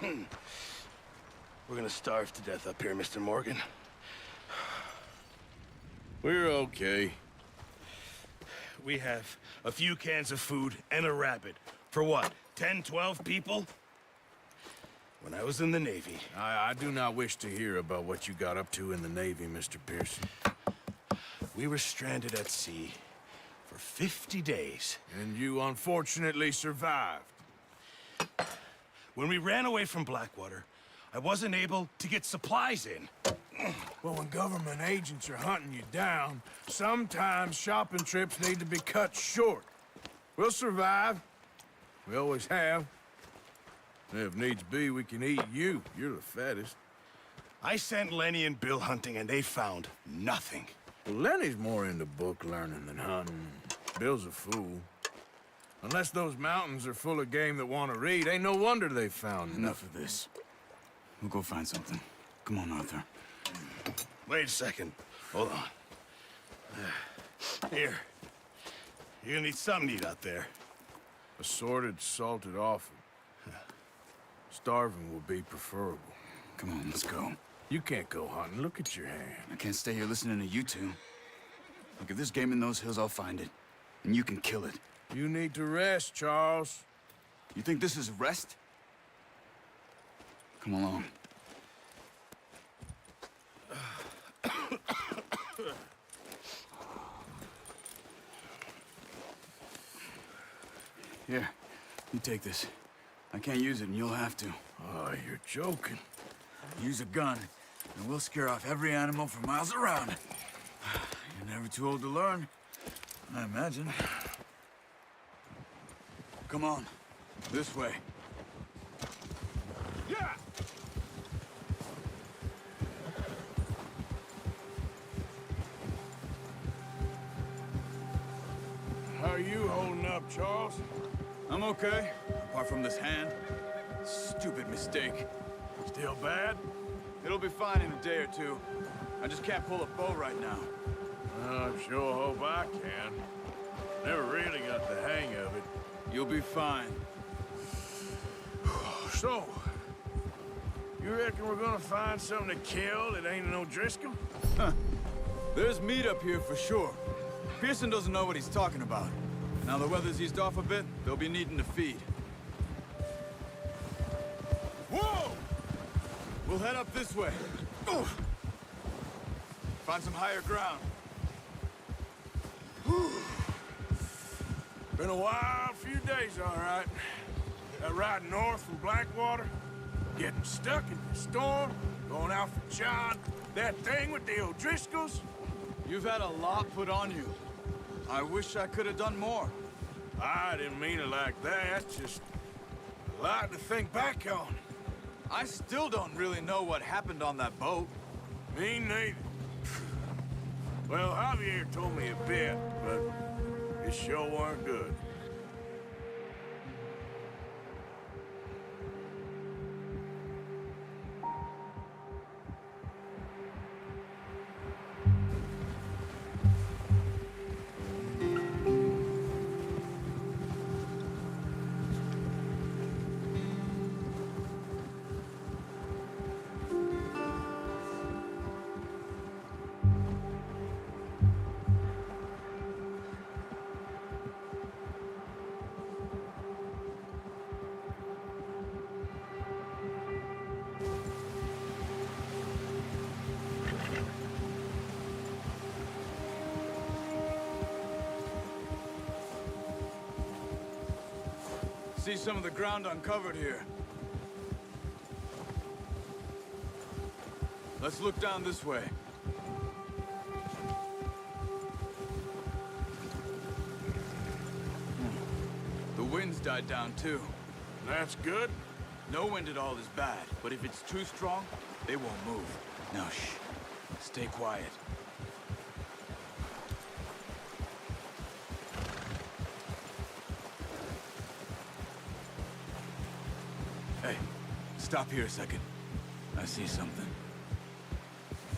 We're gonna starve to death up here, Mr. Morgan. We're okay. We have a few cans of food and a rabbit. For what, 10, 12 people? When I was in the Navy... I do not wish to hear about what you got up to in the Navy, Mr. Pearson. We were stranded at sea for 50 days. And you unfortunately survived. When we ran away from Blackwater, I wasn't able to get supplies in. Well, when government agents are hunting you down, sometimes shopping trips need to be cut short. We'll survive. We always have. And if needs be, we can eat you. You're the fattest. I sent Lenny and Bill hunting, and they found nothing. Well, Lenny's more into book learning than hunting. Bill's a fool. Unless those mountains are full of game that want to read, ain't no wonder they found Enough of this. We'll go find something. Come on, Arthur. Wait a second. Hold on. Here. You're gonna need something to eat out there. Assorted, salted offal. Starving will be preferable. Come on, let's go. You can't go hunting. Look at your hand. I can't stay here listening to you two. Look, if there's game in those hills, I'll find it. And you can kill it. You need to rest, Charles. You think this is rest? Come along. Here, you take this. I can't use it, and you'll have to. Oh, you're joking. Use a gun, and we'll scare off every animal for miles around. You're never too old to learn, I imagine. Come on, this way. Yeah! How are you holding up, Charles? I'm okay, apart from this hand. Stupid mistake. Still bad? It'll be fine in a day or two. I just can't pull a bow right now. I sure hope I can. Never really got the hang of it. You'll be fine. So, you reckon we're gonna find something to kill that ain't no Driscoll? Huh. There's meat up here for sure. Pearson doesn't know what he's talking about. Now the weather's eased off a bit, they'll be needing to feed. Whoa! We'll head up this way. Oof. Find some higher ground. Been a wild few days, all right. That ride north from Blackwater, getting stuck in the storm, going out for John, that thing with the O'Driscolls. You've had a lot put on you. I wish I could have done more. I didn't mean it like that, just a lot to think back on. I still don't really know what happened on that boat. Me neither. Well, Javier told me a bit, but it sure weren't good. See some of the ground uncovered here. Let's look down this way. The wind's died down too. That's good. No wind at all is bad, but if it's too strong, they won't move. Now shh. Stay quiet. Hey, stop here a second. I see something.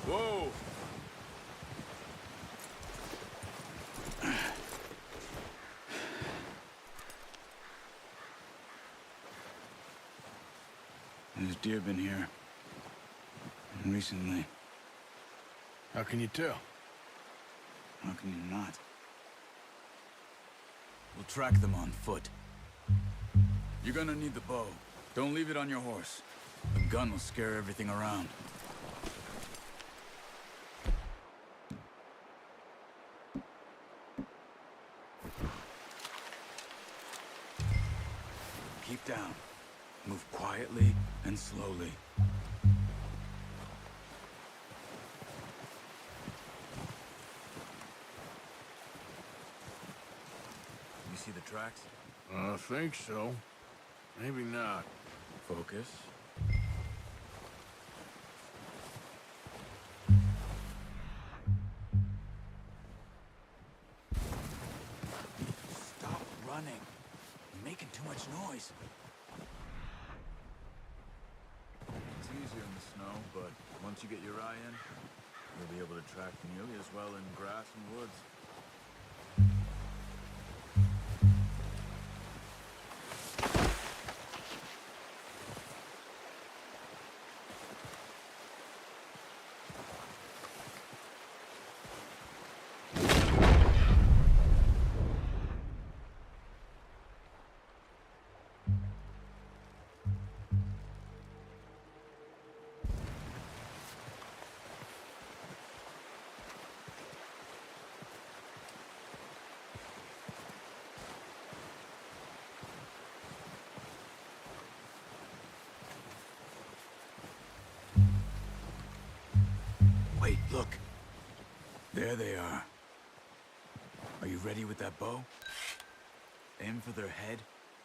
Whoa! deer been here. And recently. How can you tell? How can you not? We'll track them on foot. You're gonna need the bow. Don't leave it on your horse. The gun will scare everything around. Keep down. Move quietly and slowly. You see the tracks? I think so. Maybe not. Focus. Stop running. You're making too much noise. It's easier in the snow, but once you get your eye in, you'll be able to track nearly as well in grass and woods. Wait, look. There they are. Are you ready with that bow? Aim for their head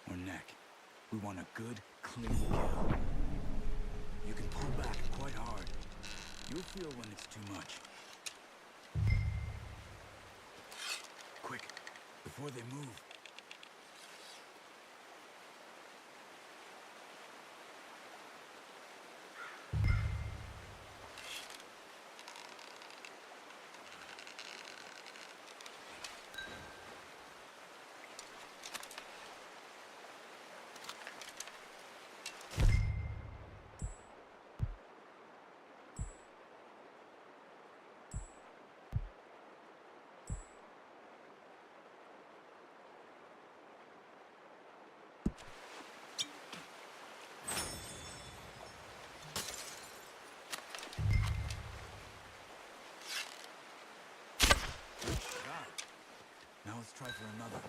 or neck. We want a good, clean kill. You can pull back quite hard. You'll feel when it's too much. Quick, before they move. Now let's try for another.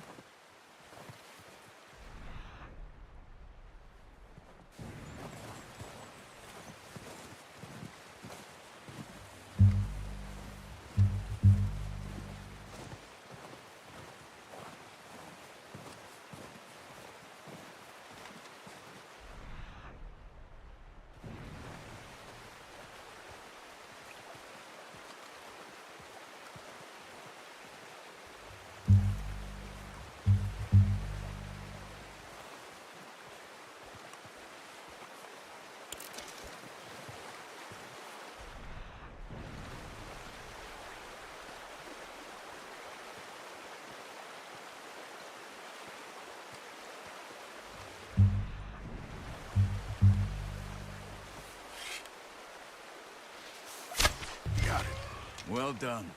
Well done.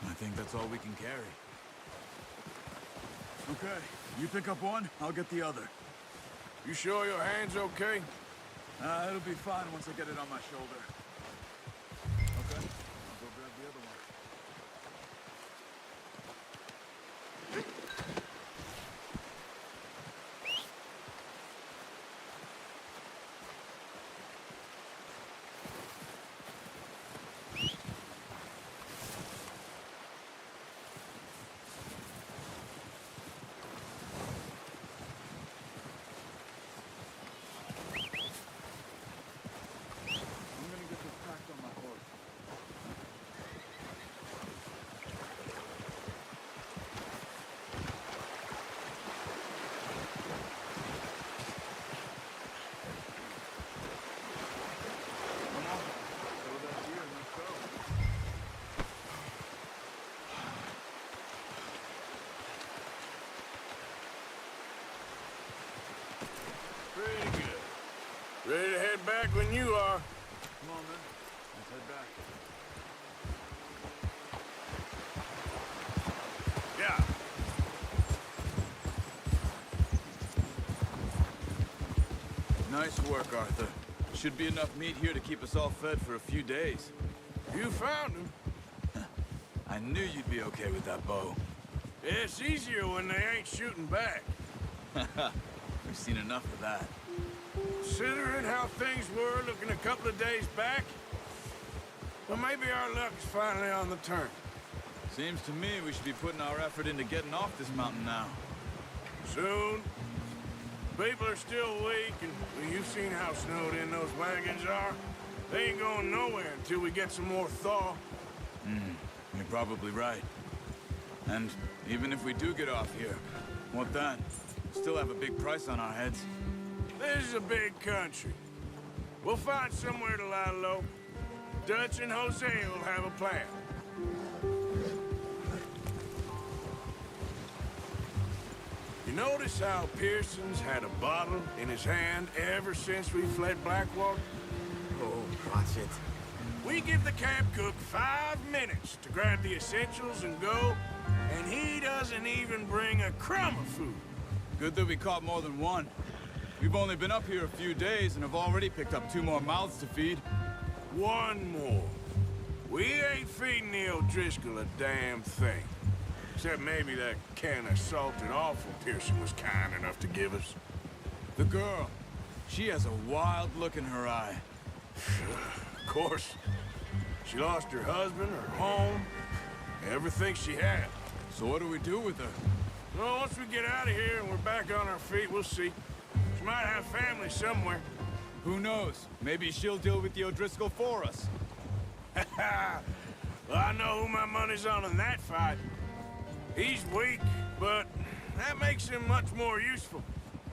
I think that's all we can carry. Okay, you pick up one, I'll get the other. You sure your hand's okay? It'll be fine once I get it on my shoulder. Okay, I'll go grab the other one. I'm gonna get back when you are. Come on, then. Let's head back. Yeah. Nice work, Arthur. Should be enough meat here to keep us all fed for a few days. You found him. I knew you'd be okay with that bow. It's easier when they ain't shooting back. We've seen enough of that. Considering how things were looking a couple of days back, well, maybe our luck is finally on the turn. Seems to me we should be putting our effort into getting off this mountain now. Soon. People are still weak, and well, you've seen how snowed in those wagons are. They ain't going nowhere until we get some more thaw. You're probably right. And even if we do get off here, what then? Still have a big price on our heads. This is a big country. We'll find somewhere to lie low. Dutch and Jose will have a plan. You notice how Pearson's had a bottle in his hand ever since we fled Blackwater? Oh, watch it. We give the camp cook 5 minutes to grab the essentials and go, and he doesn't even bring a crumb of food. Good that we caught more than one. We've only been up here a few days and have already picked up 2 more mouths to feed. One more. We ain't feeding the O'Driscoll a damn thing. Except maybe that can of salted offal Pearson was kind enough to give us. The girl, she has a wild look in her eye. Of course. She lost her husband, her home, everything she had. So what do we do with her? Well, once we get out of here and we're back on our feet, we'll see. She might have family somewhere. Who knows? Maybe she'll deal with the O'Driscoll for us. Well, I know who my money's on in that fight. He's weak, but that makes him much more useful.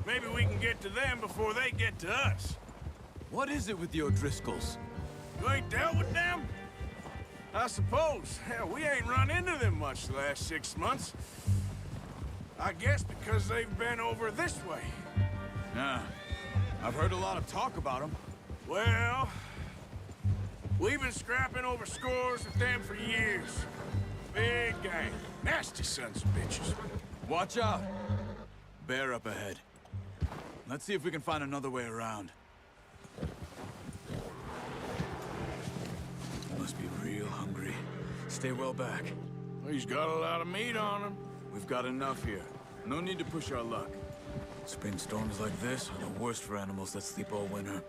Maybe we can get to them before they get to us. What is it with the O'Driscolls? You ain't dealt with them? I suppose. Hell, we ain't run into them much the last 6 months. I guess because they've been over this way. Yeah. I've heard a lot of talk about them. Well, we've been scrapping over scores with them for years. Big gang. Nasty sons of bitches. Watch out! Bear up ahead. Let's see if we can find another way around. Must be real hungry. Stay well back. He's got a lot of meat on him. We've got enough here. No need to push our luck. Spring storms like this are the worst for animals that sleep all winter.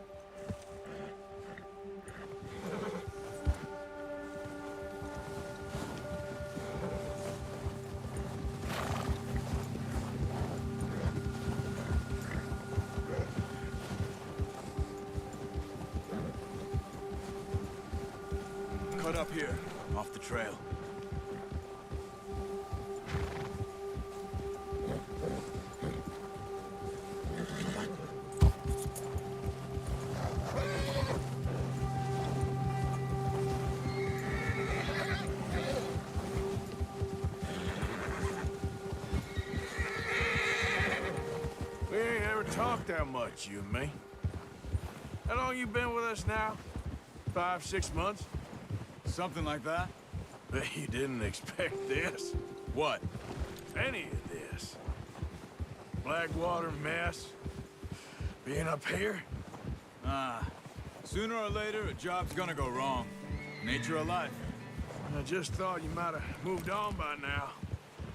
Cut up here, off the trail. We ain't ever talked that much, you and me. How long you been with us now? 5, 6 months? Something like that? Bet you didn't expect this. What? Any of this. Blackwater mess. Being up here. Sooner or later, a job's gonna go wrong. Nature of life. I just thought you might have moved on by now.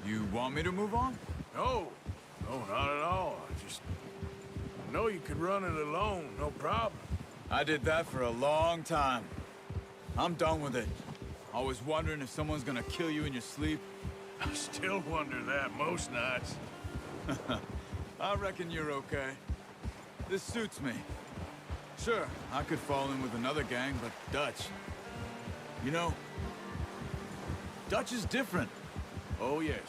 You want me to move on? No. No, not at all. I just know you could run it alone, no problem. I did that for a long time. I'm done with it. Always wondering if someone's gonna kill you in your sleep. I still wonder that most nights. I reckon you're okay. This suits me. Sure, I could fall in with another gang, but Dutch... You know, Dutch is different. Oh, yes.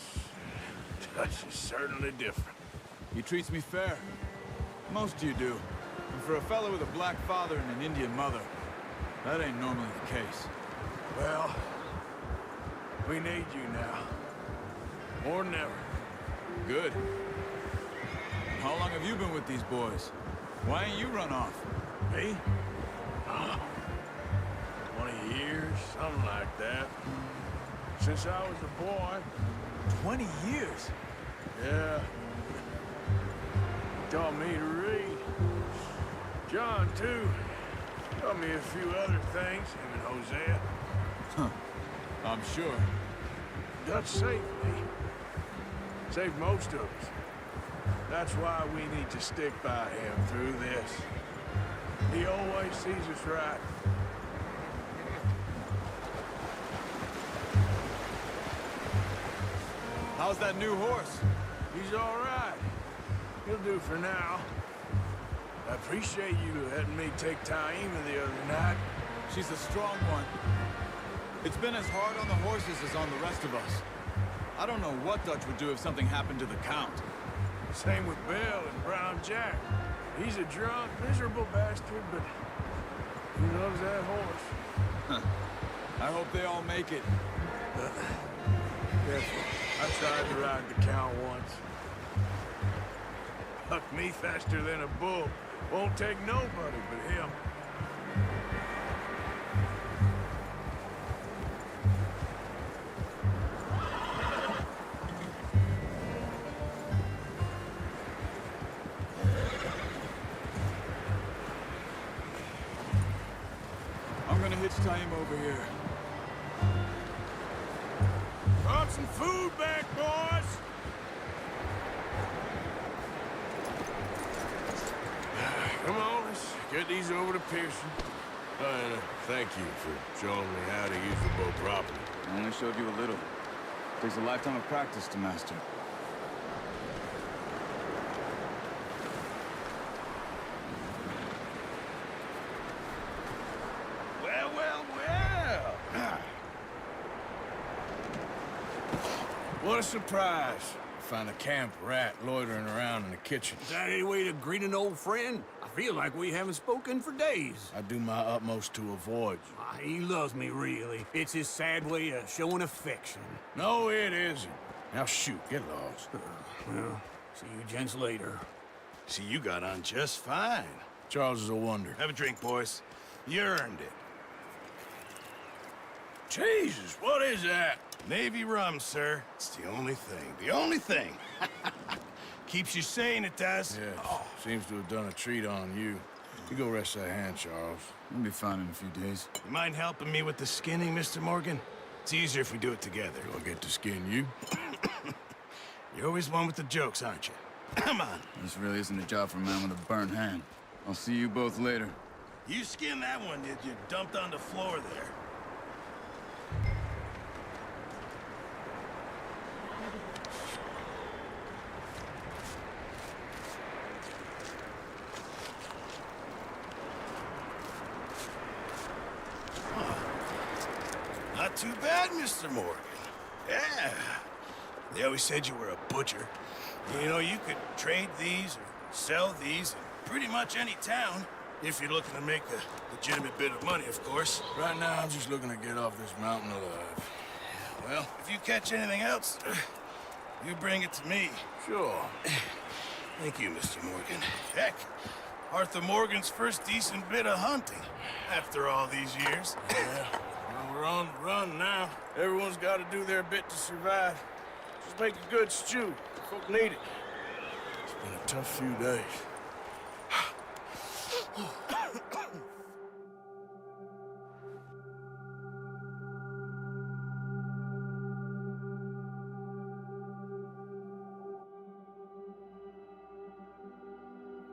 Dutch is certainly different. He treats me fair. Most of you do. And for a fellow with a black father and an Indian mother, that ain't normally the case. Well, we need you now. More than ever. Good. How long have you been with these boys? Why ain't you run off? Me? 20 years, something like that. Since I was a boy. 20 years? Yeah. Taught me to read. John, too. Taught me a few other things, him and Hosea. Huh. I'm sure. Dutch saved me. Saved most of us. That's why we need to stick by him through this. He always sees us right. How's that new horse? He's all right. He'll do for now. I appreciate you letting me take Taima the other night. She's a strong one. It's been as hard on the horses as on the rest of us. I don't know what Dutch would do if something happened to the Count. Same with Bill and Brown Jack. He's a drunk, miserable bastard, but he loves that horse. I hope they all make it. Careful. I tried to ride the Count once. Hucked me faster than a bull. Won't take nobody but him. I'm gonna hitch Taima over here. Brought some food back, boys! Come on, let's get these over to Pearson. And thank you for showing me how to use the bow properly. I only showed you a little. Takes a lifetime of practice to master. Well, well, well. What a surprise. Find a camp rat loitering around in the kitchen. Is that any way to greet an old friend? I feel like we haven't spoken for days. I do my utmost to avoid you. He loves me, really. It's his sad way of showing affection. No, it isn't. Now shoot, get lost. Well, see you gents later. See, you got on just fine. Charles is a wonder. Have a drink, boys. You earned it. Jesus, what is that? Navy rum, sir. It's the only thing. The only thing. Keeps you sane, it does. Yeah, seems to have done a treat on you. You go rest that hand, Charles. We'll be fine in a few days. You mind helping me with the skinning, Mr. Morgan? It's easier if we do it together. Do I get to skin you? You're always one with the jokes, aren't you? Come on. This really isn't a job for a man with a burnt hand. I'll see you both later. You skinned that one, did you? Dumped on the floor there. Not too bad, Mr. Morgan. Yeah. They always said you were a butcher. You know, you could trade these or sell these in pretty much any town, if you're looking to make a legitimate bit of money, of course. Right now, I'm just looking to get off this mountain alive. Well, if you catch anything else, you bring it to me. Sure. Thank you, Mr. Morgan. Heck, Arthur Morgan's first decent bit of hunting after all these years. Yeah. Well, we're on the run now. Everyone's got to do their bit to survive. Just make a good stew. Folk need it. It's been a tough few days.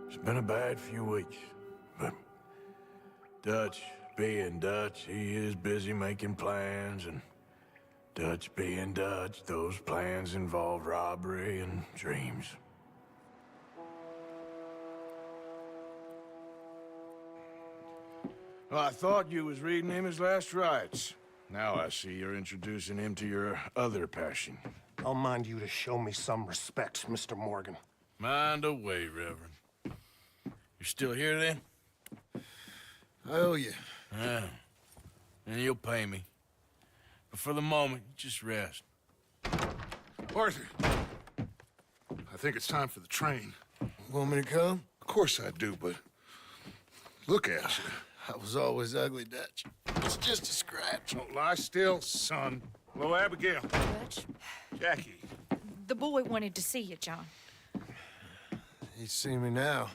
It's been a bad few weeks, but Dutch being Dutch, he is busy making plans, and Dutch being Dutch, those plans involve robbery and dreams. Well, I thought you was reading him his last rites. Now I see you're introducing him to your other passion. I'll mind you to show me some respect, Mr. Morgan. Mind away, Reverend. You're still here, then? I owe you. Yeah. And you'll pay me. But for the moment, just rest. Arthur, I think it's time for the train. Want me to come? Of course I do, but look, Ash, I was always ugly, Dutch. It's just a scratch. Don't lie still, son. Hello, Abigail. Dutch, Jackie. the boy wanted to see you, John. He's seen me now.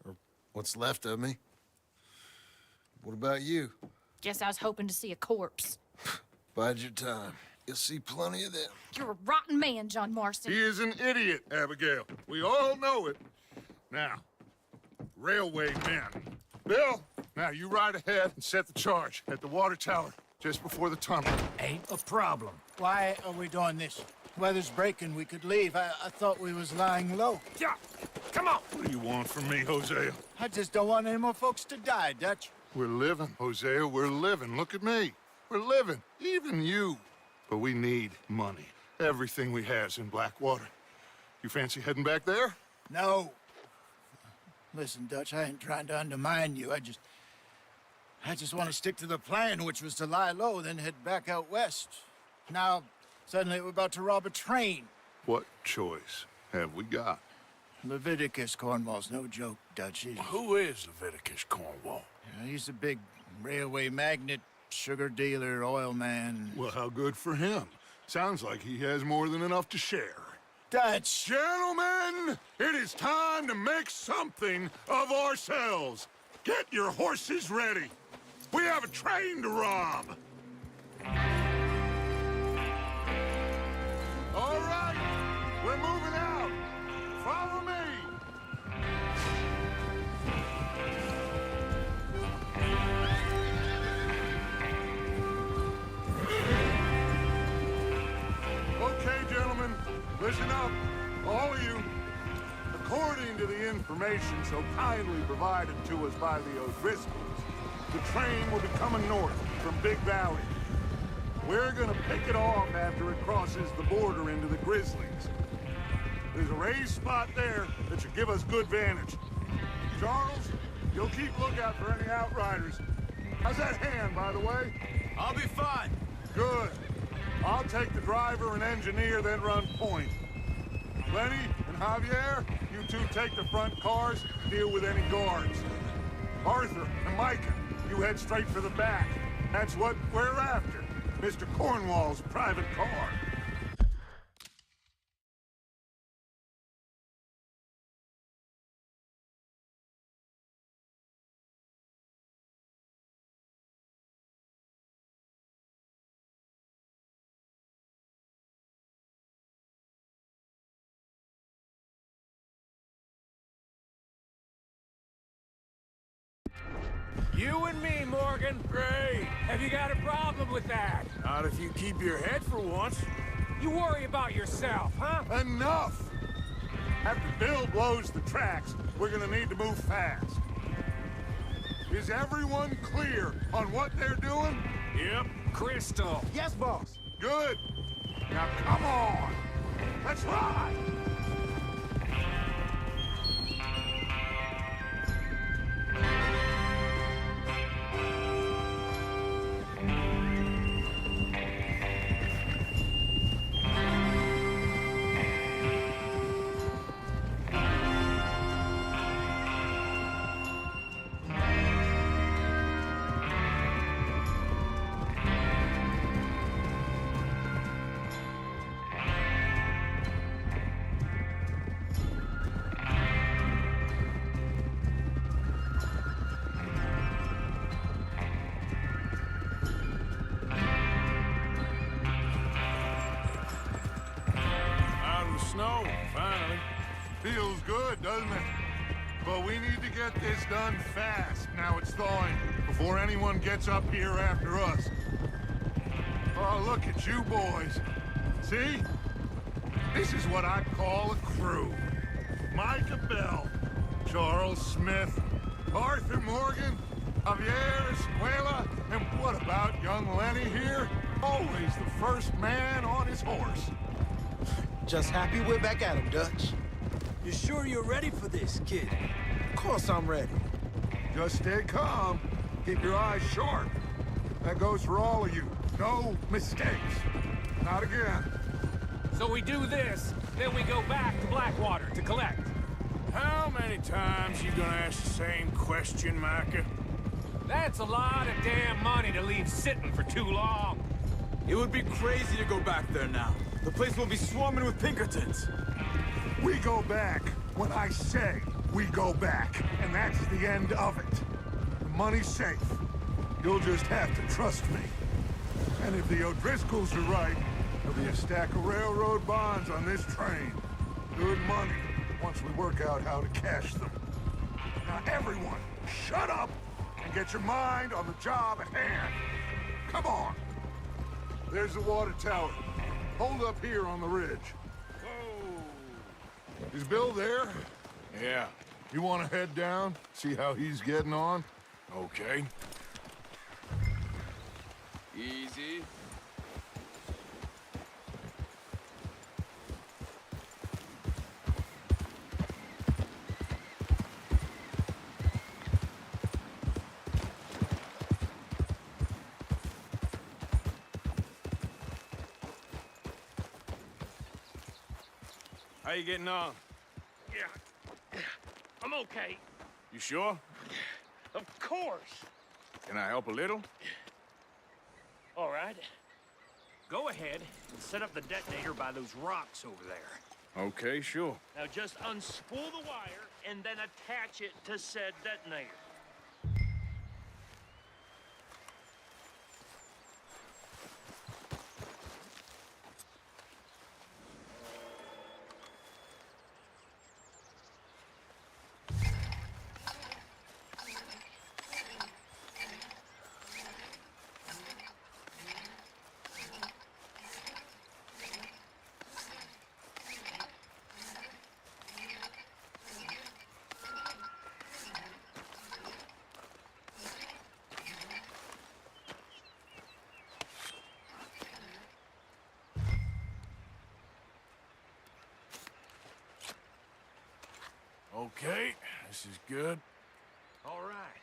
Or what's left of me. What about you? Guess I was hoping to see a corpse. Bide your time. You'll see plenty of them. You're a rotten man, John Marston. He is an idiot, Abigail. We all know it. Now, railway men. Bill, now you ride ahead and set the charge at the water tower just before the tunnel. Ain't a problem. Why are we doing this? Weather's breaking, we could leave. I thought we was lying low. Yeah, come on. What do you want from me, Hosea? I just don't want any more folks to die, Dutch. We're living, Hosea, we're living. Look at me. We're living, even you. But we need money. Everything we has in Blackwater. You fancy heading back there? No. Listen, Dutch, I ain't trying to undermine you. I just want to stick to the plan, which was to lie low, then head back out west. Now, suddenly we're about to rob a train. What choice have we got? Leviticus Cornwall's no joke, Dutch. Who is Leviticus Cornwall? He's a big railway magnate, sugar dealer, oil man. Well, how good for him. Sounds like he has more than enough to share. Dutch! Gentlemen, it is time to make something of ourselves. Get your horses ready. We have a train to rob. All right, we're moving out. Follow me. Okay, gentlemen, listen up, all of you. According to the information so kindly provided to us by the O'Driscolls, the train will be coming north from Big Valley. We're gonna pick it off after it crosses the border into the Grizzlies. There's a raised spot there that should give us good vantage. Charles, you'll keep lookout for any outriders. How's that hand, by the way? I'll be fine. Good. I'll take the driver and engineer, then run point. Lenny and Javier, you two take the front cars, deal with any guards. Arthur and Micah, you head straight for the back. That's what we're after. Mr. Cornwall's private car. You and me, Morgan. Great. Have you got a problem with that? Not if you keep your head for once. You worry about yourself, huh? Enough! After Bill blows the tracks, we're gonna need to move fast. Is everyone clear on what they're doing? Yep. Crystal. Yes, boss. Good. Now come on. Let's ride. Snow, finally. Feels good, doesn't it? But we need to get this done fast. Now it's thawing, before anyone gets up here after us. Oh, look at you boys. See? This is what I call a crew. Micah Bell, Charles Smith, Arthur Morgan, Javier Escuela, and what about young Lenny here? Always the first man on his horse. Just happy we're back at him, Dutch. You sure you're ready for this, kid? Of course I'm ready. Just stay calm. Keep your eyes sharp. That goes for all of you. No mistakes. Not again. So we do this, then we go back to Blackwater to collect. How many times you gonna ask the same question, Micah? That's a lot of damn money to leave sitting for too long. It would be crazy to go back there now. The place will be swarming with Pinkertons. We go back when I say we go back, and that's the end of it. The money's safe. You'll just have to trust me. And if the O'Driscolls are right, there'll be a stack of railroad bonds on this train. Good money, once we work out how to cash them. Now everyone, shut up and get your mind on the job at hand. Come on. There's the water tower. Hold up here on the ridge. Whoa. Is Bill there? Yeah, You want to head down, see how he's getting on? okay. Easy. How you getting on? Yeah, I'm okay. You sure? Of course. Can I help a little? All right. Go ahead and set up the detonator by those rocks over there. Okay, sure. Now just unspool the wire and then attach it to said detonator. Okay, this is good. All right.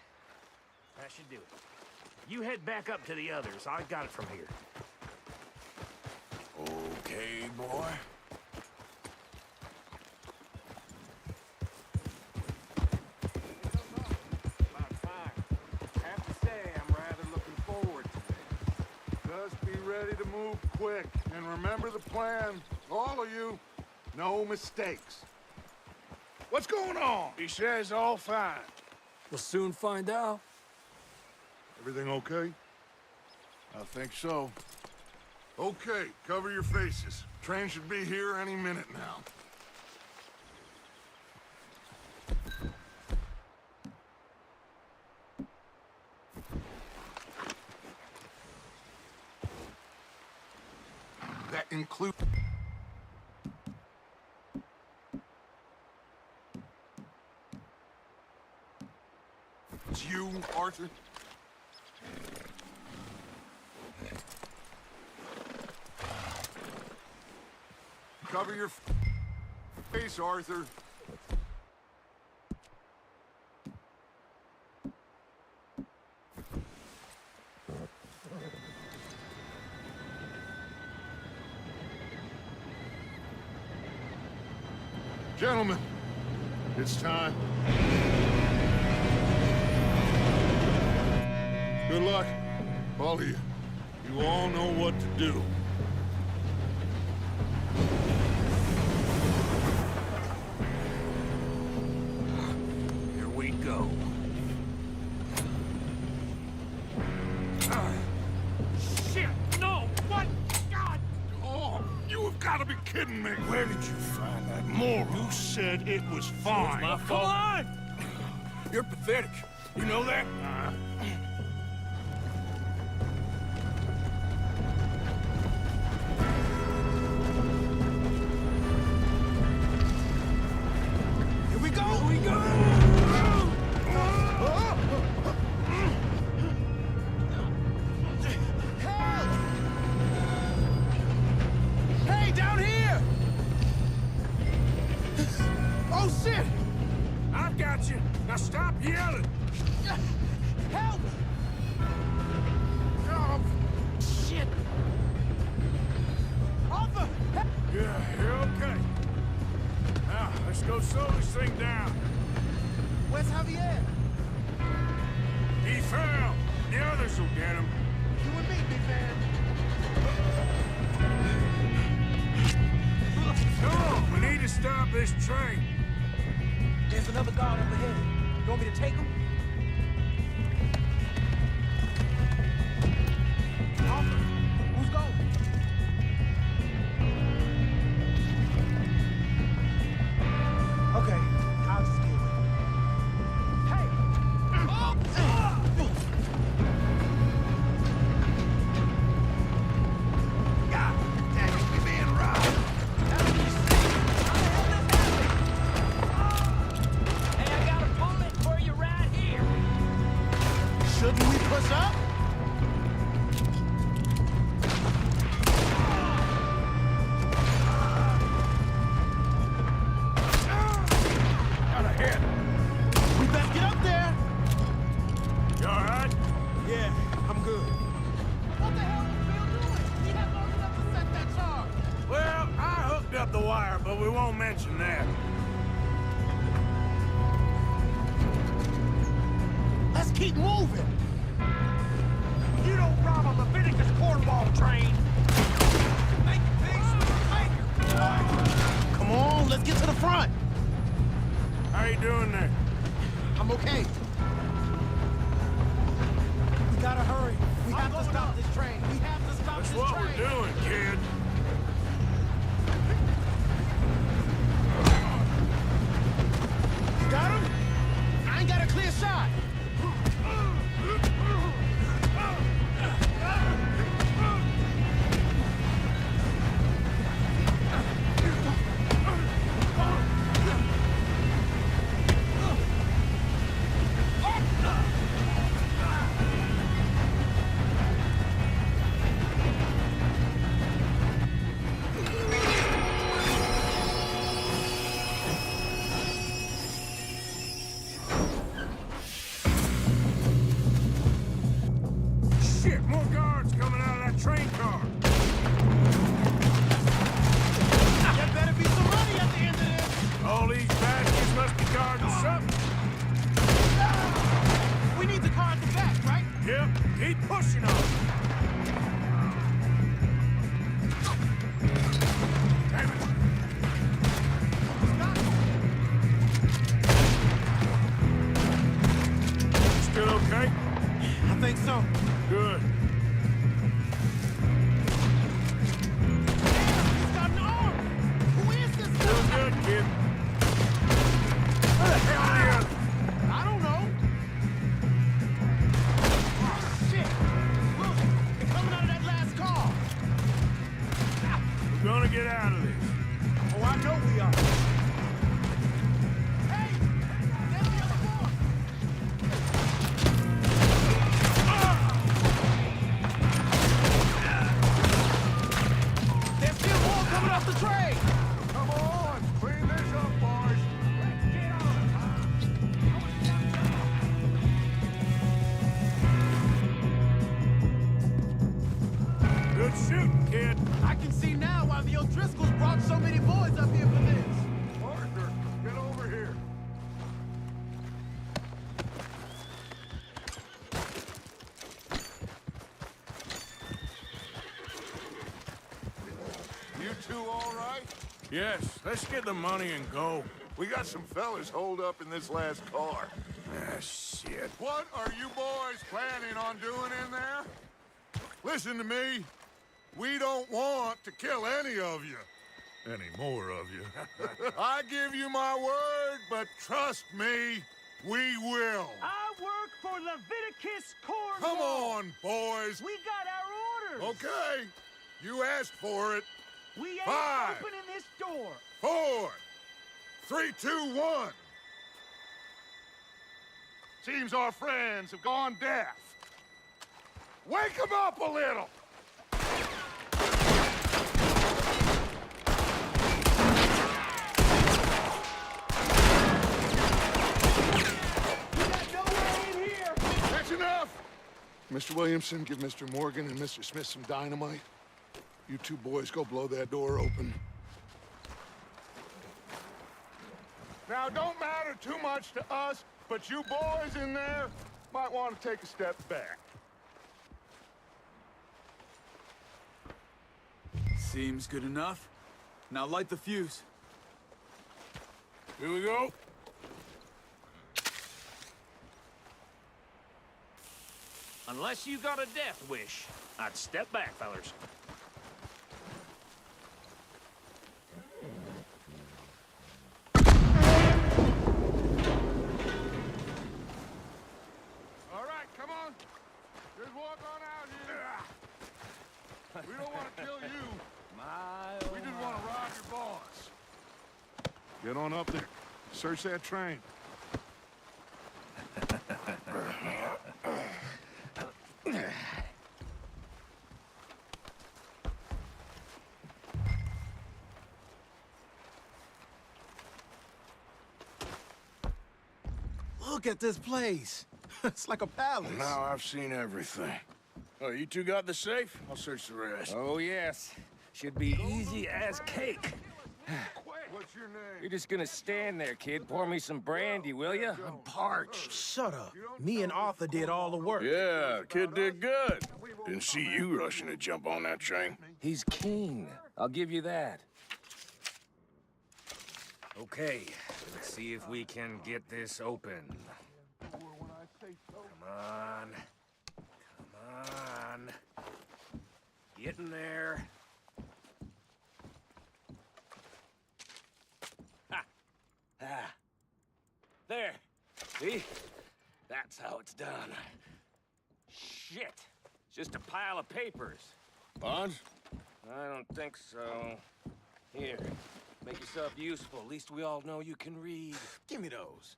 That should do it. You head back up to the others. I got it from here. Okay, boy. About time. Have to say, I'm rather looking forward to this. Just be ready to move quick. And remember the plan. All of you, no mistakes. What's going on? He says all fine. We'll soon find out. Everything okay? I think so. Okay, cover your faces. Train should be here any minute now. That includes... It's you, Arthur? Cover your face, Arthur. Gentlemen, it's time. Good luck, all of you. You all know what to do. Here we go. Shit! No! What? God! Oh, you have got to be kidding me. Where did you find that moron? You said it was fine. My fault. Come on! You're pathetic. You know that? Here we go! Here we go! Help! Hey, down here! Oh, shit! I've got you. Now stop yelling. Help! Oh, Shit! Arthur! Help! yeah, you're okay. Now, let's go slow this thing down. Where's Javier? He fell. This'll get him. You and me, big man. Come on, we need to stop this train. There's another guard up ahead. You want me to take him? Officer, who's going? Okay, I'll just deal with it. Hey! God damn it, we being robbed. Hey, I got a bullet for you right here. Shouldn't we push up? Got a hit. We best get up there. You all right? Yeah, I'm good. What the hell was Bill doing? He had long enough to set that charge. Well, I hooked up the wire, but we won't mention that. Let's keep moving. You don't rob a Leviticus cornball train. Make it, please. Make it. Come on, let's get to the front. How you doing there? I'm okay. We gotta hurry. We have to stop this train. We have to stop That's this what train. we're doing, kid. You got him? I ain't got a clear shot. Shit, more guards coming out of that train car. There better be some money at the end of this. All these bastards must be guarding something. We need the car at the back, right? Yep, keep pushing on. Damn it. Still okay? I think so. Good. He's got an arm. Who is this Still guy? good, kid. Where the hell are you? I don't know. Oh, shit. Look, they're coming out of that last car. We're gonna get out of this. Oh, I know we are. Hey, there's the other door. There's still more coming off the train. Come on, clean this up, boys. Let's get on it, huh? Good shooting, kid. I can see now why the O'Driscolls brought so many boys up here for this. Partner, get over here. You two all right? Yes, let's get the money and go. We got some fellas holed up in this last car. Ah, shit. What are you boys planning on doing in there? Listen to me. We don't want to kill any of you. Any more of you. I give you my word, but trust me, we will. I work for Leviticus cornball. Come on, boys. We got our orders. Okay. You asked for it. We ain't 5, opening this door. 4, 3, 2, 1. Seems our friends have gone deaf. Wake them up a little. That's enough! Mr. Williamson, give Mr. Morgan and Mr. Smith some dynamite. You two boys go blow that door open. Now, don't matter too much to us, but you boys in there might want to take a step back. Seems good enough. Now light the fuse. Here we go. Unless you got a death wish, I'd step back, fellers. All right, come on. Just walk on out here. We don't want to kill you. We just want to rob your boss. Get on up there. Search that train. Look at this place. It's like a palace. Now I've seen everything. Oh, you two got the safe? I'll search the rest. Oh, yes. Should be easy as cake. What's your name? You're just gonna stand there, kid. Pour me some brandy, will ya? I'm parched. Shut up. Me and Arthur did all the work. Yeah, kid did good. Didn't see you rushing to jump on that train. He's keen. I'll give you that. Okay, let's see if we can get this open. Come on. Come on. Get in there. Ha! Ah. There. See? That's how it's done. Shit. It's just a pile of papers. Bonds? I don't think so. Here. Make yourself useful. At least we all know you can read. Give me those.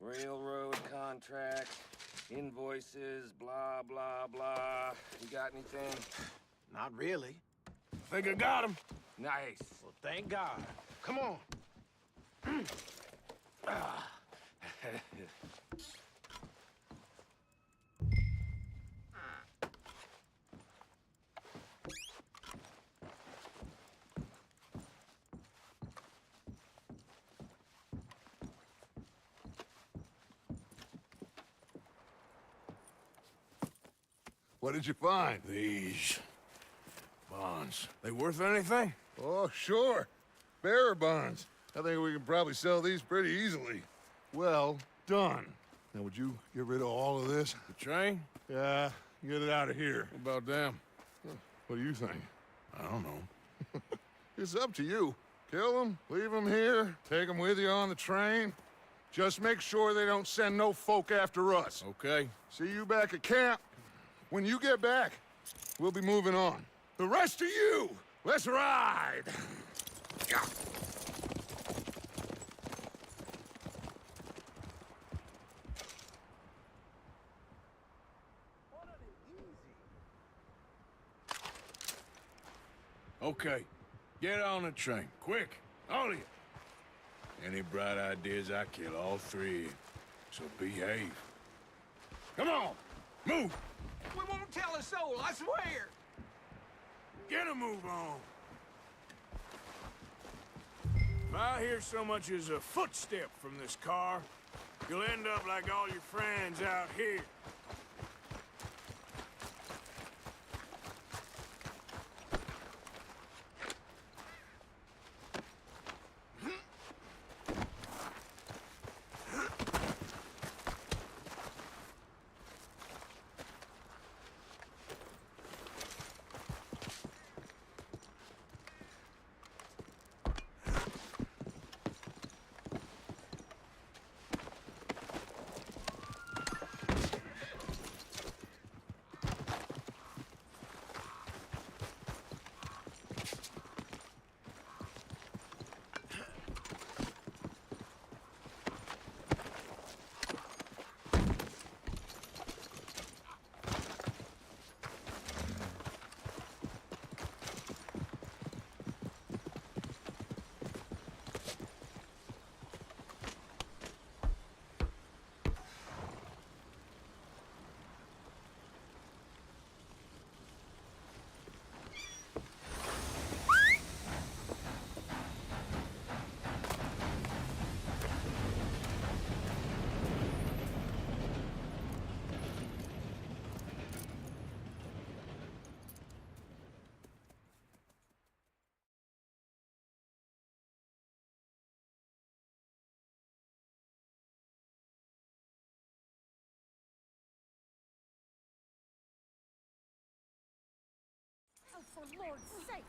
Railroad contracts, invoices, blah, blah, blah. You got anything? Not really. Think I got him. Nice. Well, thank God. Come on. What did you find? These bonds. They worth anything? Oh, sure. Bearer bonds. I think we can probably sell these pretty easily. Well done. Now, would you get rid of all of this? The train? Yeah, get it out of here. What about them? What do you think? I don't know. It's up to you. Kill them, leave them here, take them with you on the train. Just make sure they don't send no folk after us. Okay. See you back at camp. When you get back, we'll be moving on. The rest of you, let's ride! Okay. Get on the train. Quick. All of you. Any bright ideas, I kill all three. So behave. Come on. Move. We won't tell a soul, I swear. Get a move on. If I hear so much as a footstep from this car, you'll end up like all your friends out here. for Lord's sake,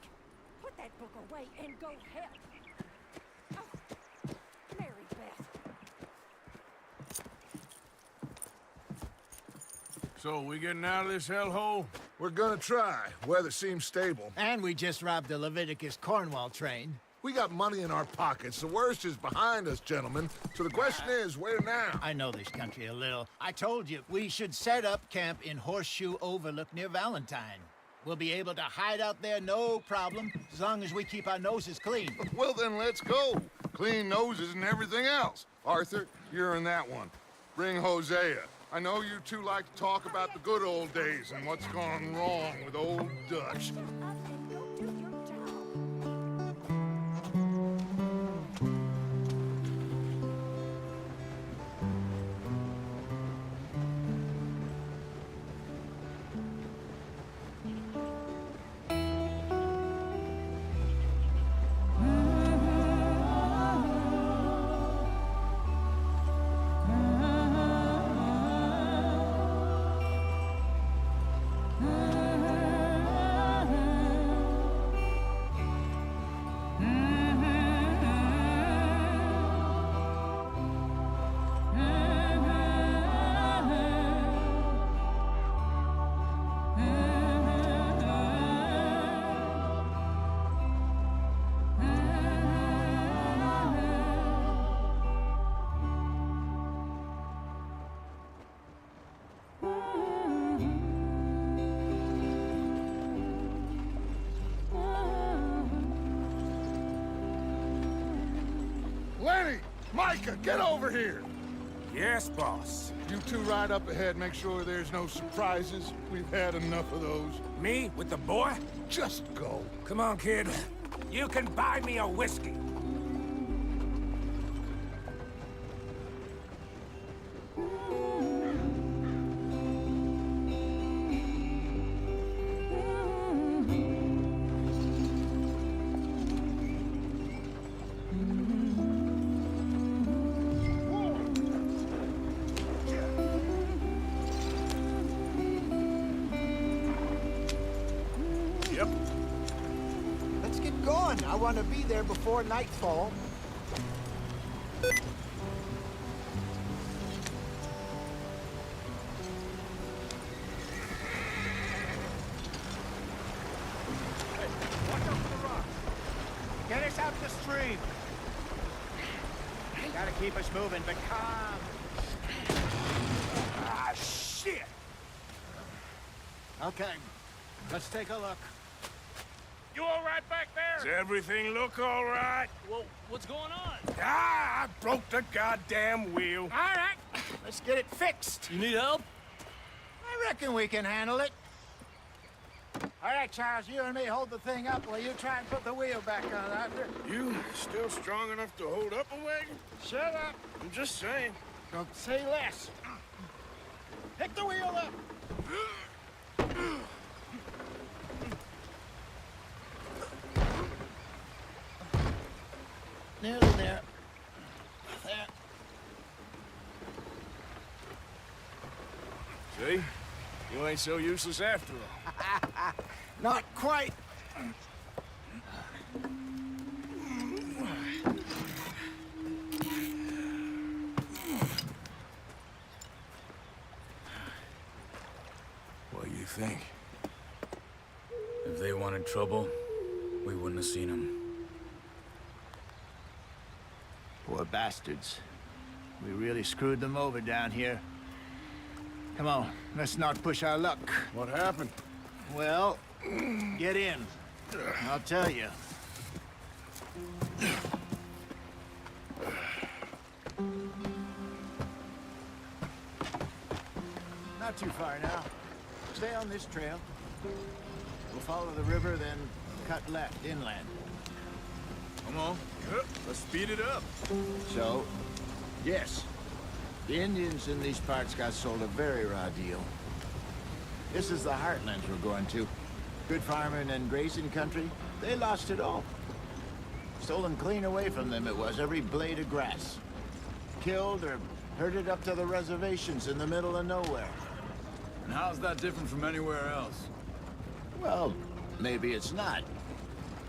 put that book away and go help. Oh, Mary Beth. So, we getting out of this hellhole? We're gonna try. Weather seems stable. And we just robbed the Leviticus Cornwall train. We got money in our pockets. The worst is behind us, gentlemen. So the question is, where now? I know this country a little. I told you, we should set up camp in Horseshoe Overlook near Valentine. We'll be able to hide out there, no problem, as long as we keep our noses clean. Well, then let's go. Clean noses and everything else. Arthur, you're in that one. Bring Hosea. I know you two like to talk about the good old days and what's gone wrong with old Dutch. Lenny! Micah, get over here! Yes, boss. You two ride up ahead, make sure there's no surprises. We've had enough of those. Me with the boy? Just go. Come on, kid. You can buy me a whiskey. Yep. Let's get going. I want to be there before nightfall. Get us out the stream. Gotta keep us moving, but calm. Ah, shit! Okay, let's take a look. You all right back Does there? everything look all right? Well, what's going on? Ah, I broke the goddamn wheel. All right, let's get it fixed. You need help? I reckon we can handle it. All right, Charles, you and me hold the thing up while you try and put the wheel back on, Arthur. You still strong enough to hold up a wagon? Shut up. I'm just saying. Don't say less. Pick the wheel up. Nearly there. There. See? You ain't so useless after all. Not quite. What do you think? If they wanted trouble, we wouldn't have seen them. Poor bastards. We really screwed them over down here. Come on, let's not push our luck. What happened? Well, get in. I'll tell you. Not too far now. Stay on this trail. We'll follow the river, then cut left inland. Come on. Let's speed it up. So, yes, the Indians in these parts got sold a very raw deal. This is the heartlands we're going to. Good farming and grazing country, they lost it all. Stolen clean away from them it was, every blade of grass. Killed or herded up to the reservations in the middle of nowhere. And how's that different from anywhere else? Well, maybe it's not.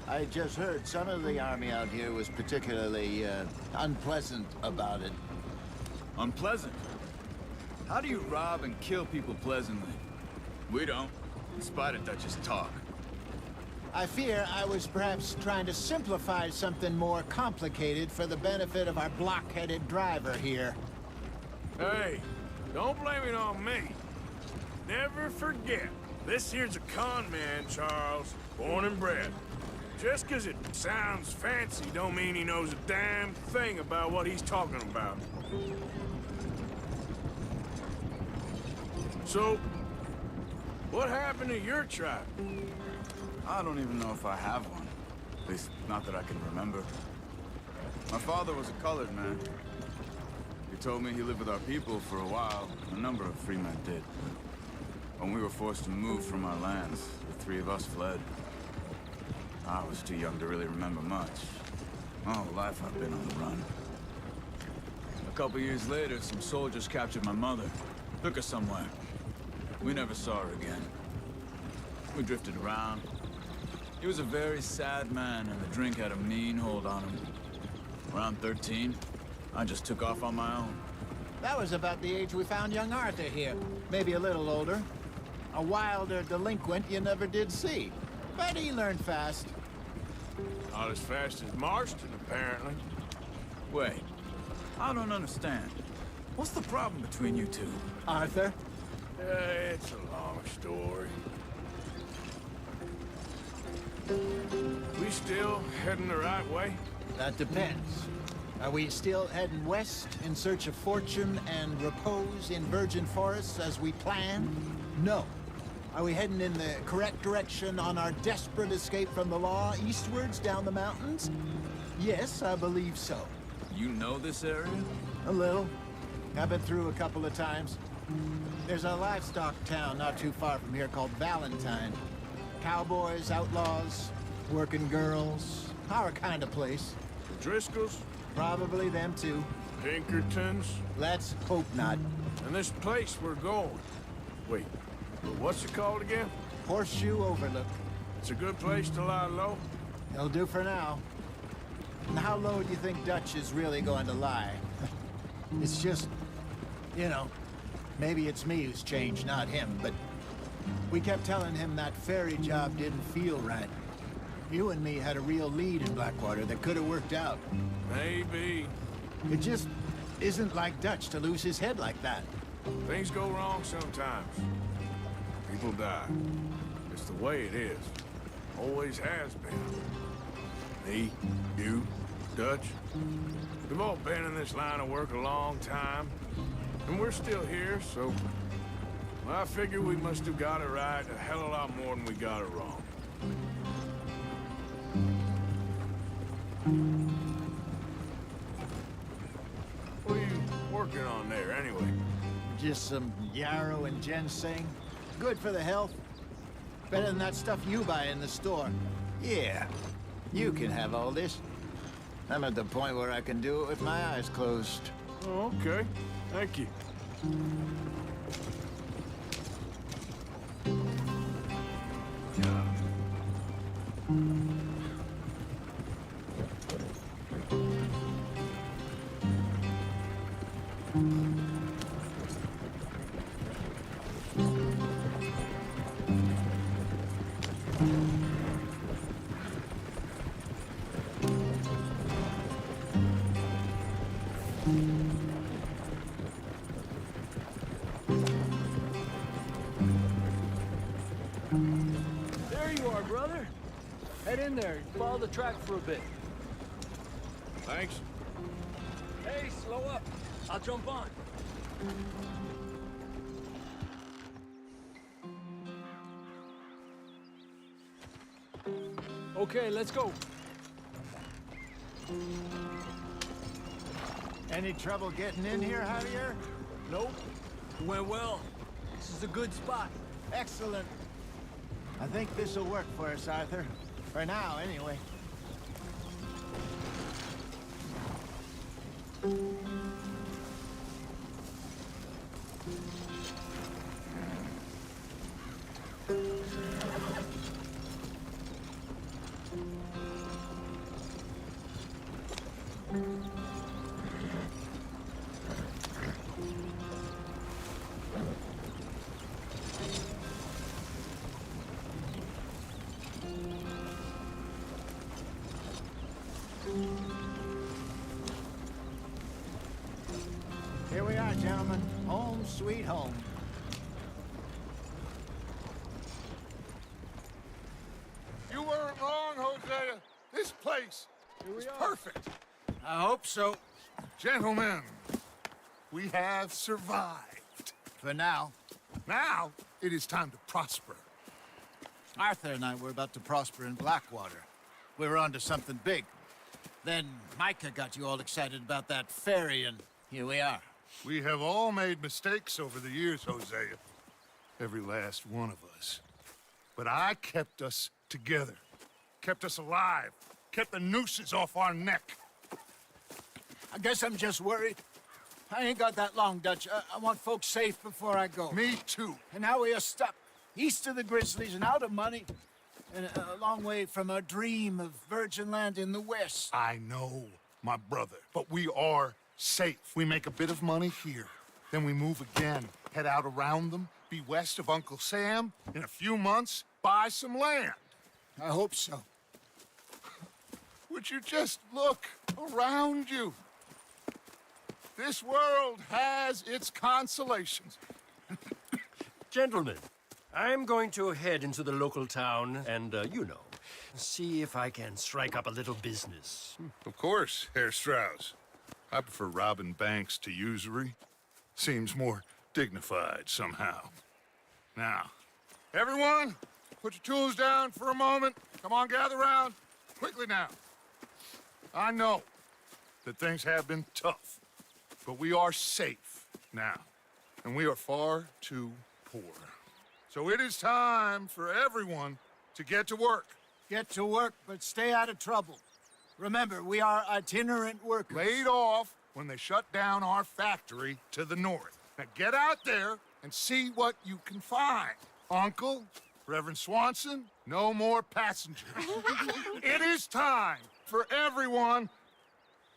I just heard some of the army out here was particularly unpleasant about it. Unpleasant? How do you rob and kill people pleasantly? We don't, in spite of Dutch's talk. I fear I was perhaps trying to simplify something more complicated for the benefit of our block-headed driver here. Hey, don't blame it on me. Never forget, this here's a con man, Charles, born and bred. Just 'cause it sounds fancy don't mean he knows a damn thing about what he's talking about. So, what happened to your tribe? I don't even know if I have one. At least, not that I can remember. My father was a colored man. He told me he lived with our people for a while. A number of free men did. When we were forced to move from our lands, the three of us fled. I was too young to really remember much. My whole life I've been on the run. A couple years later, some soldiers captured my mother. Took her somewhere. We never saw her again. We drifted around. He was a very sad man, and the drink had a mean hold on him. Around 13, I just took off on my own. That was about the age we found young Arthur here. Maybe a little older. A wilder delinquent you never did see. But he learned fast. Not as fast as Marston, apparently. Wait, I don't understand. What's the problem between you two? Arthur? It's a long story. We still heading the right way? That depends. Are we still heading west in search of fortune and repose in virgin forests as we planned? No. Are we heading in the correct direction on our desperate escape from the law eastwards down the mountains? Yes, I believe so. You know this area? A little. I've been through a couple of times. There's a livestock town not too far from here called Valentine. Cowboys, outlaws, working girls, our kind of place. The Driscolls? Probably them too. Pinkertons? Let's hope not. And this place we're going. Wait, what's it called again? Horseshoe Overlook. It's a good place to lie low? It'll do for now. And how low do you think Dutch is really going to lie? It's just, you know, maybe it's me who's changed, not him, but we kept telling him that ferry job didn't feel right. You and me had a real lead in Blackwater that could have worked out. Maybe. It just isn't like Dutch to lose his head like that. Things go wrong sometimes. People die. It's the way it is. Always has been. Me, you, Dutch. We've all been in this line of work a long time. And we're still here, so... well, I figure we must have got it right a hell of a lot more than we got it wrong. What are you working on there, anyway? Just some yarrow and ginseng. Good for the health. Better than that stuff you buy in the store. Yeah, you can have all this. I'm at the point where I can do it with my eyes closed. Oh, okay. Thank you. There you are, brother. Head in there and follow the track for a bit. Thanks. Hey, slow up. I'll jump on. Okay, let's go. Any trouble getting in here, Javier? Nope. It went well. This is a good spot. Excellent. I think this'll work for us, Arthur. For now, anyway. gentlemen. Home sweet home. You weren't wrong, Hosea. This place is perfect. I hope so. Gentlemen, we have survived. For now. Now, it is time to prosper. Arthur and I were about to prosper in Blackwater. We were onto something big. Then Micah got you all excited about that ferry, and here we are. We have all made mistakes over the years, Hosea. Every last one of us. But I kept us together. Kept us alive. Kept the nooses off our neck. I guess I'm just worried. I ain't got that long, Dutch. I want folks safe before I go. Me too. And now we are stuck east of the Grizzlies and out of money. And a long way from our dream of virgin land in the west. I know, my brother. But we are safe. We make a bit of money here. Then we move again. Head out around them. Be west of Uncle Sam. In a few months, buy some land. I hope so. Would you just look around you? This world has its consolations. Gentlemen, I'm going to head into the local town and, see if I can strike up a little business. Of course, Herr Strauss. I prefer robbing banks to usury. Seems more dignified somehow. Now, everyone, put your tools down for a moment. Come on, gather round. Quickly now. I know that things have been tough, but we are safe now, and we are far too poor. So it is time for everyone to get to work. Get to work, but stay out of trouble. Remember, we are itinerant workers. Laid off when they shut down our factory to the north. Now get out there and see what you can find. Uncle, Reverend Swanson, no more passengers. It is time for everyone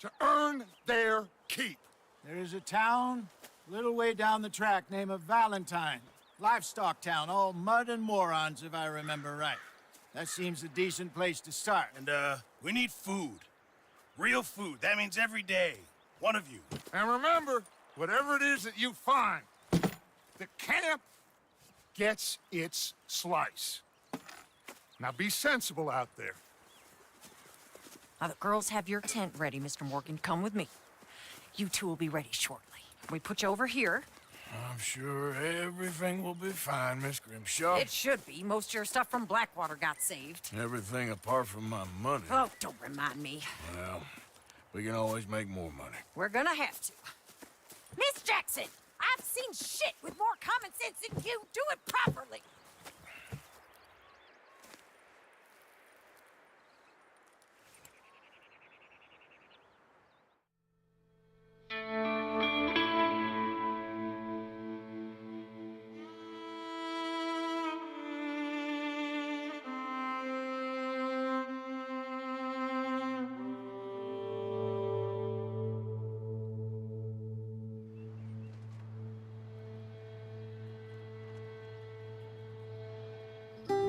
to earn their keep. There is a town a little way down the track named Valentine. Livestock town, all mud and morons, if I remember right. That seems a decent place to start. And, we need food. Real food. That means every day. One of you. And remember, whatever it is that you find, the camp gets its slice. Now be sensible out there. Now, the girls have your tent ready, Mr. Morgan. Come with me. You two will be ready shortly. We put you over here. I'm sure everything will be fine, Miss Grimshaw. It should be. Most of your stuff from Blackwater got saved. Everything apart from my money. Oh, don't remind me. Well, we can always make more money. We're gonna have to. Miss Jackson, I've seen shit with more common sense than you. Do it properly.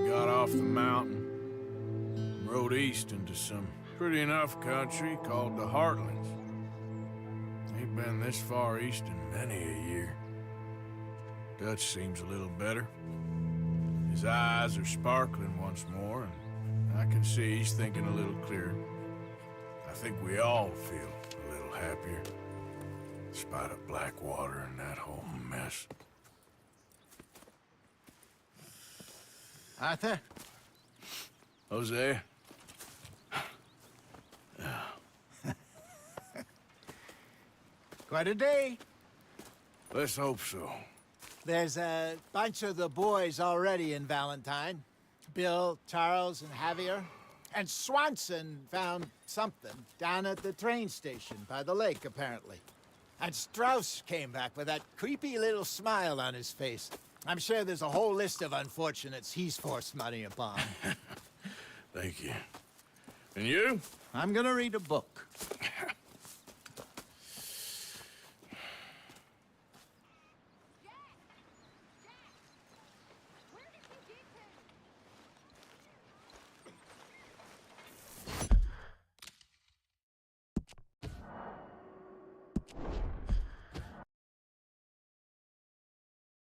Got off the mountain, rode east into some pretty enough country called the Heartlands. Ain't been this far east in many a year. Dutch seems a little better. His eyes are sparkling once more, and I can see he's thinking a little clearer. I think we all feel a little happier, in spite of Blackwater and that whole mess. Arthur? Jose? Quite a day. Let's hope so. There's a bunch of the boys already in Valentine. Bill, Charles, and Javier. And Swanson found something down at the train station by the lake, apparently. And Strauss came back with that creepy little smile on his face. I'm sure there's a whole list of unfortunates he's forced money upon. Thank you. And you? I'm gonna read a book.